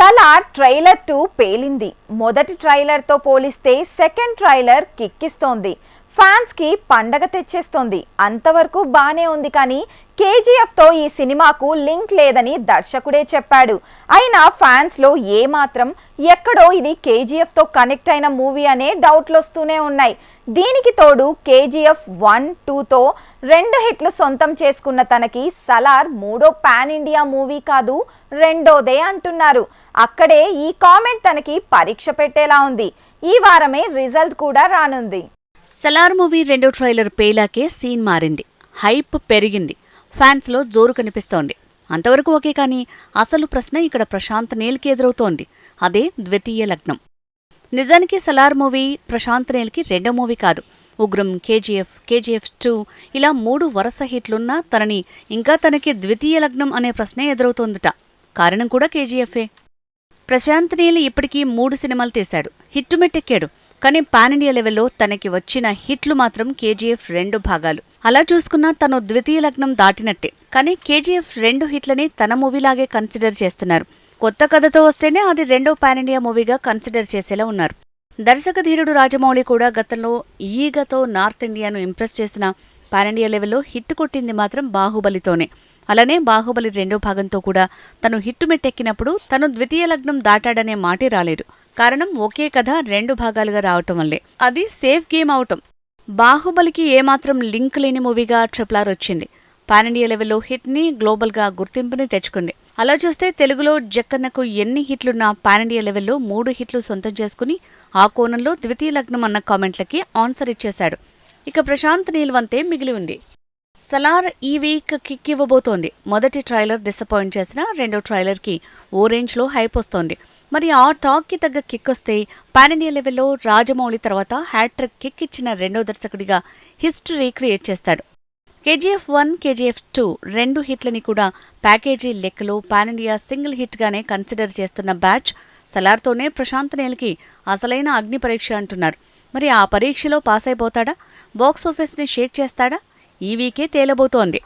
Salaar trailer 2 పేలింది. మొదటి ట్రైలర్తో పోలిస్తే సెకండ్ ట్రైలర్ కిక్కిస్తోంది. ఫ్యాన్స్ కి పండగ తెచ్చేస్తోంది. అంతవరకు బానే ఉంది, కానీ కేజీఎఫ్ తో ఈ సినిమాకు లింక్ లేదని దర్శకుడే చెప్పాడు. అయినా ఫ్యాన్స్ లో ఏమాత్రం ఎక్కడో ఇది కేజీఎఫ్ తో కనెక్ట్ అయిన మూవీ అనే డౌట్లు వస్తూనే ఉన్నాయి. దీనికి తోడు కేజీఎఫ్ 1, 2తో 2 హిట్లు సొంతం చేసుకున్న తనకి సలార్ మూడో పాన్ ఇండియా మూవీ కాదు, రెండోదే అంటున్నారు. అక్కడే ఈ కామెంట్ తనకి పరీక్ష పెట్టేలా ఉంది. ఈ వారమే రిజల్ట్ కూడా రానుంది. సలార్ మూవీ రెండో ట్రైలర్ పేలాకే సీన్ మారింది. హైప్ పెరిగింది. ఫ్యాన్స్ లో జోరు కనిపిస్తోంది. అంతవరకు ఓకే, కానీ అసలు ప్రశ్న ఇక్కడ ప్రశాంత్ నీల్కి ఎదురవుతోంది. అదే ద్వితీయ లగ్నం. నిజానికి సలార్ మూవీ ప్రశాంత్ నీల్కి రెండో మూవీ కాదు. ఉగ్రం, కేజీఎఫ్ 2 ఇలా 3 వరుస హిట్లున్నా తనకి ద్వితీయ లగ్నం అనే ప్రశ్నే ఎదురవుతోందట. కారణం కూడా కేజీఎఫే. ప్రశాంత్ నీల్ ఇప్పటికీ 3 సినిమాలు తీశాడు, హిట్టు మెట్టెక్కాడు. కానీ పాన్ ఇండియా లెవెల్లో తనకి వచ్చిన హిట్లు మాత్రం కేజీఎఫ్ 2 భాగాలు. అలా చూసుకున్నా తను ద్వితీయ లగ్నం దాటినట్టే. కానీ కేజీఎఫ్ 2 హిట్లని తన మూవీలాగే కన్సిడర్ చేస్తున్నారు. కొత్త కథతో వస్తేనే అది రెండో పాన్ ఇండియా మూవీగా కన్సిడర్ చేసేలా ఉన్నారు. దర్శక ధీరుడు రాజమౌళి కూడా గతంలో ఈగతో నార్త్ ఇండియాను ఇంప్రెస్ చేసిన పాన్ ఇండియా లెవెల్లో హిట్ కొట్టింది మాత్రం బాహుబలితోనే. అలానే బాహుబలి 2వ భాగంతో కూడా తను హిట్టు మెట్టెక్కినప్పుడు తను ద్వితీయ లగ్నం దాటాడనే మాటే రాలేదు. కారణం ఒకే కథ 2 భాగాలుగా రావటం వల్లే. అది సేఫ్ గేమ్ అవటం. బాహుబలికి ఏమాత్రం లింక్ లేని మూవీగా RRR వచ్చింది. పాన్ ఇండియా లెవెల్లో హిట్ ని, గ్లోబల్ గా గుర్తింపుని తెచ్చుకుంది. అలా చూస్తే తెలుగులో జక్కన్నకు ఎన్ని హిట్లున్నా పాన్ ఇండియా లెవెల్లో 3 హిట్లు సొంతం చేసుకుని ఆ కోణంలో ద్వితీయ లగ్నం అన్న కామెంట్లకి ఆన్సర్ ఇచ్చేశాడు. ఇక ప్రశాంత్ నీల్ వంతే మిగిలి ఉంది. సలార్ ఈ వీక్ కిక్ ఇవ్వబోతోంది. మొదటి ట్రైలర్ డిసప్పాయింట్ చేసిన రెండో ట్రైలర్ కి ఓ రేంజ్ లో హైప్ వస్తోంది. మరి ఆ టాక్ కి తగ్గ కిక్ వస్తే పాన్ ఇండియా లెవెల్లో రాజమౌళి తర్వాత హ్యాట్రిక్ కిక్ ఇచ్చిన రెండో దర్శకుడిగా హిస్టరీ క్రియేట్ చేస్తాడు. కేజీఎఫ్ 1, కేజీఎఫ్ 2 2 హిట్లని కూడా ప్యాకేజీ లెక్కలో పాన్ ఇండియా సింగిల్ హిట్ గానే కన్సిడర్ చేస్తున్న బ్యాచ్ సలార్తోనే ప్రశాంత్ నీల్కి అసలైన అగ్ని పరీక్ష అంటున్నారు. మరి ఆ పరీక్షలో పాస్ అయిపోతాడా? బాక్సాఫీస్ ని షేక్ చేస్తాడా? ఈ వీకే తేలబోతోంది.